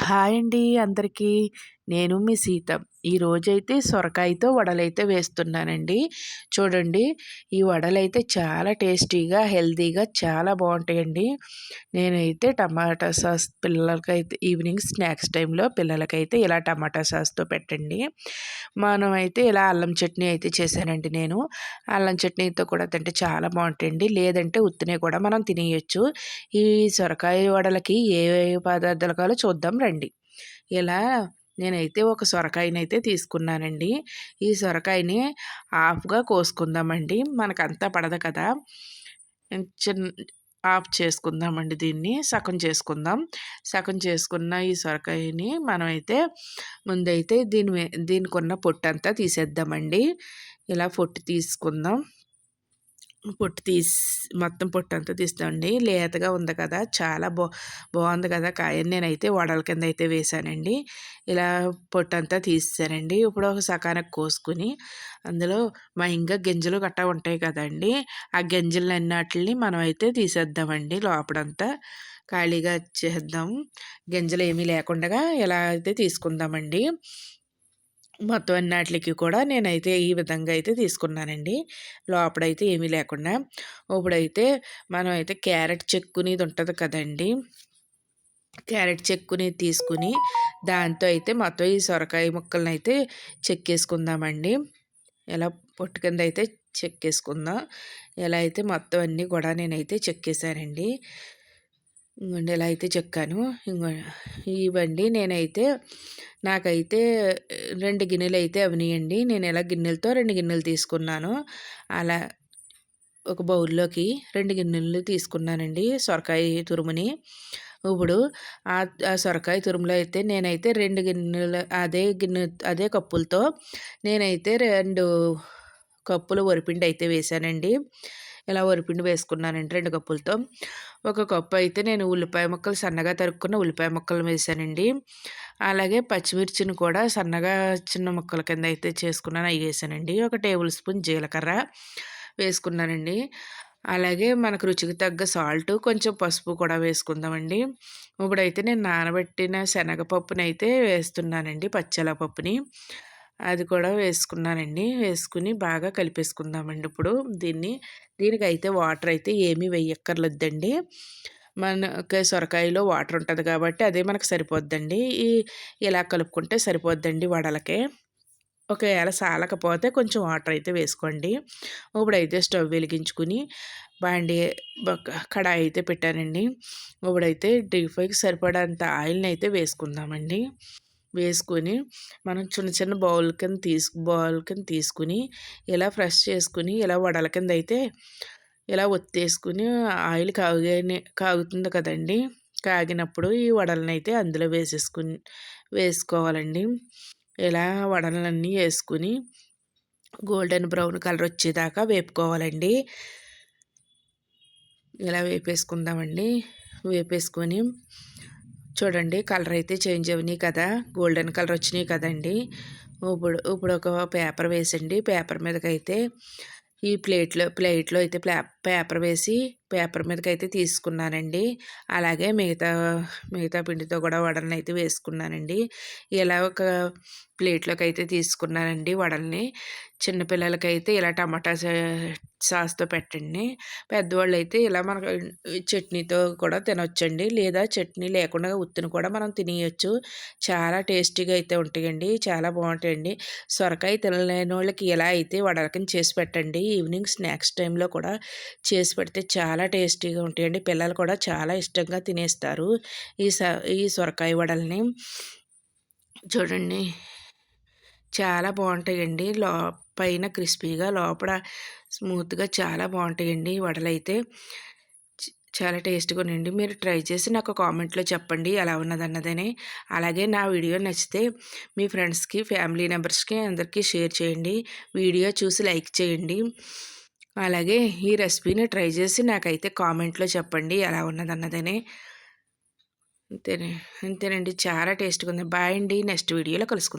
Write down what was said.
Hi అండి అందరికీ. నేను మీ సీత. ఈరోజైతే సొరకాయతో వడలైతే వేస్తున్నానండి. చూడండి, ఈ వడలైతే చాలా టేస్టీగా, హెల్తీగా చాలా బాగుంటాయండి. నేనైతే టమాటా సాస్ పిల్లలకైతే ఈవినింగ్ స్నాక్స్ టైంలో పిల్లలకైతే ఇలా టమాటా సాస్తో పెట్టండి. మనమైతే ఇలా అల్లం చట్నీ అయితే చేశానండి నేను. అల్లం చట్నీతో కూడా తింటే చాలా బాగుంటాయండి. లేదంటే ఉత్తినే కూడా మనం తినేయచ్చు. ఈ సొరకాయ వడలకి ఏ ఏ పదార్థాలు కావాలో చూద్దాం రండి. ఇలా నేనైతే ఒక సొరకాయనైతే తీసుకున్నానండి. ఈ సొరకాయని హాఫ్‌గా కోసుకుందామండి. మనకంతా పడదు కదా! చిన్ హాఫ్ చేసుకుందామండి దీన్ని. సగం చేసుకుందాం. సగం చేసుకున్న ఈ సొరకాయని మనమైతే ముందైతే దీనికున్న పొట్టంతా తీసేద్దామండి. ఇలా పొట్టు తీసుకుందాం. పొట్టు మొత్తం పొట్టంతా తీస్తామండి. లేతగా ఉంది కదా! చాలా బాగుంది కదా కాయ. నేనైతే వడల కింద అయితే వేశానండి. ఇలా పొట్టంతా తీసేసానండి. ఇప్పుడు ఒక సకానికి కోసుకుని అందులో ఇంకా గింజలు గట్టా ఉంటాయి కదండి. ఆ గింజలన్నిటిని మనం అయితే తీసేద్దామండి. లోపడంతా ఖాళీగా చేద్దాం. గింజలు ఏమీ లేకుండా ఇలా అయితే తీసుకుందామండి. మొత్తం అన్నిటికి కూడా నేనైతే ఈ విధంగా అయితే తీసుకున్నానండి. లోపడైతే ఏమీ లేకుండా. ఇప్పుడైతే మనం అయితే క్యారెట్ చెక్కునేది ఉంటుంది కదండి. క్యారెట్ చెక్కునేది తీసుకుని దాంతో అయితే మొత్తం ఈ సొరకాయ ముక్కలను అయితే చెక్కేసుకుందామండి. ఇలా పొట్టు కింద అయితే చెక్కేసుకుందాం. ఇలా అయితే మొత్తం అన్నీ కూడా నేనైతే చెక్కేసానండి. ఇంకోండి ఇలా అయితే చెక్కాను. ఇవండి నేనైతే నాకైతే 2 గిన్నెలు అయితే అవనియండి. నేను ఇలా గిన్నెలతో 2 గిన్నెలు తీసుకున్నాను. అలా ఒక బౌల్లోకి 2 గిన్నెలు తీసుకున్నానండి సొరకాయ తురుముని. ఇప్పుడు ఆ సొరకాయ తురుములో అయితే నేనైతే 2 గిన్నెలు అదే కప్పులతో నేనైతే 2 కప్పులు వరిపిండి అయితే వేశానండి. ఇలా వరిపిండి వేసుకున్నానండి 2 కప్పులతో. ఒక కప్పు అయితే నేను ఉల్లిపాయ ముక్కలు సన్నగా తరుక్కున్న ఉల్లిపాయ ముక్కలు వేశానండి. అలాగే పచ్చిమిర్చిని కూడా సన్నగా చిన్న ముక్కల కింద అయితే చేసుకున్నాను, అవి వేసానండి. ఒక టేబుల్ స్పూన్ జీలకర్ర వేసుకున్నానండి. అలాగే మనకు రుచికి తగ్గ సాల్ట్, కొంచెం పసుపు కూడా వేసుకుందామండి. ఇప్పుడైతే నేను నానబెట్టిన శనగపప్పునైతే వేస్తున్నానండి, పచ్చెనగపప్పుని. అది కూడా వేసుకున్నానండి. వేసుకుని బాగా కలిపేసుకుందామండి. ఇప్పుడు దీనికైతే వాటర్ అయితే ఏమీ వేయక్కర్లేదండి. మనకి సొరకాయలో వాటర్ ఉంటుంది కాబట్టి అదే మనకు సరిపోద్దండి. ఇలా కలుపుకుంటే సరిపోద్దండి వడలకే. ఒకవేళ సాలకపోతే కొంచెం వాటర్ అయితే వేసుకోండి. ఇప్పుడైతే స్టవ్ వెలిగించుకుని కడాయి అయితే పెట్టానండి. ఇప్పుడైతే డీప్ ఫ్రైకి సరిపడంత ఆయిల్ని అయితే వేసుకుందామండి. వేసుకొని మనం చిన్న చిన్న బౌల్ కింద తీసుకుని ఇలా ఫ్రెష్ చేసుకుని ఇలా వడల కింద అయితే ఇలా ఒత్తేసుకుని ఆయిల్ కాగుతుంది కదండి. కాగినప్పుడు ఈ వడలను అయితే అందులో వేసుకోవాలండి. ఇలా వడలన్నీ వేసుకుని గోల్డెన్ బ్రౌన్ కలర్ వచ్చేదాకా వేపుకోవాలండి. ఇలా వేపేసుకుందామండి. వేపేసుకొని చూడండి, కలర్ అయితే చేంజ్ అయినాయి కదా, గోల్డెన్ కలర్ వచ్చినాయి కదండి. ఇప్పుడు ఒక పేపర్ వేసండి. పేపర్ మీదకైతే ఈ ప్లేట్లో అయితే పేపర్ వేసి పేపర్ మీదకైతే తీసుకున్నానండి. అలాగే మిగతా పిండితో కూడా వడలను అయితే వేసుకున్నానండి. ఇలా ఒక ప్లేట్లోకి అయితే తీసుకున్నానండి వడల్ని. చిన్నపిల్లలకైతే ఇలా టమాటా సాస్తో పెట్టండి. పెద్దవాళ్ళు అయితే ఇలా మనకు చట్నీతో కూడా తినొచ్చండి. లేదా చట్నీ లేకుండా ఉత్తిని కూడా మనం తినేయచ్చు. చాలా టేస్టీగా అయితే ఉంటాయండి. చాలా బాగుంటాయండి. సొరకాయ తినలేని వాళ్ళకి ఇలా అయితే వడలకని చేసి పెట్టండి. ఈవినింగ్ స్నాక్స్ టైంలో కూడా చేసి పెడితే చాలా టేస్టీగా ఉంటాయండి. పిల్లలు కూడా చాలా ఇష్టంగా తినేస్తారు ఈ సొరకాయ వడల్ని. చూడండి, చాలా బాగుంటాయండి. పైన క్రిస్పీగా, లోపల స్మూత్గా చాలా బాగుంటాయండి వడలైతే. చాలా టేస్ట్గా ఉండండి. మీరు ట్రై చేసి నాకు కామెంట్లో చెప్పండి ఎలా ఉన్నదన్నదని. అలాగే నా వీడియో నచ్చితే మీ ఫ్రెండ్స్కి, ఫ్యామిలీ మెంబర్స్కి అందరికీ షేర్ చేయండి. వీడియో చూసి లైక్ చేయండి. అలాగే ఈ రెసిపీని ట్రై చేసి నాకైతే కామెంట్లో చెప్పండి ఎలా ఉన్నదన్నదని. అంతేనండి, చాలా టేస్ట్గా ఉంది. బాయ్ అండి. నెక్స్ట్ వీడియోలో కలుసుకుందాం.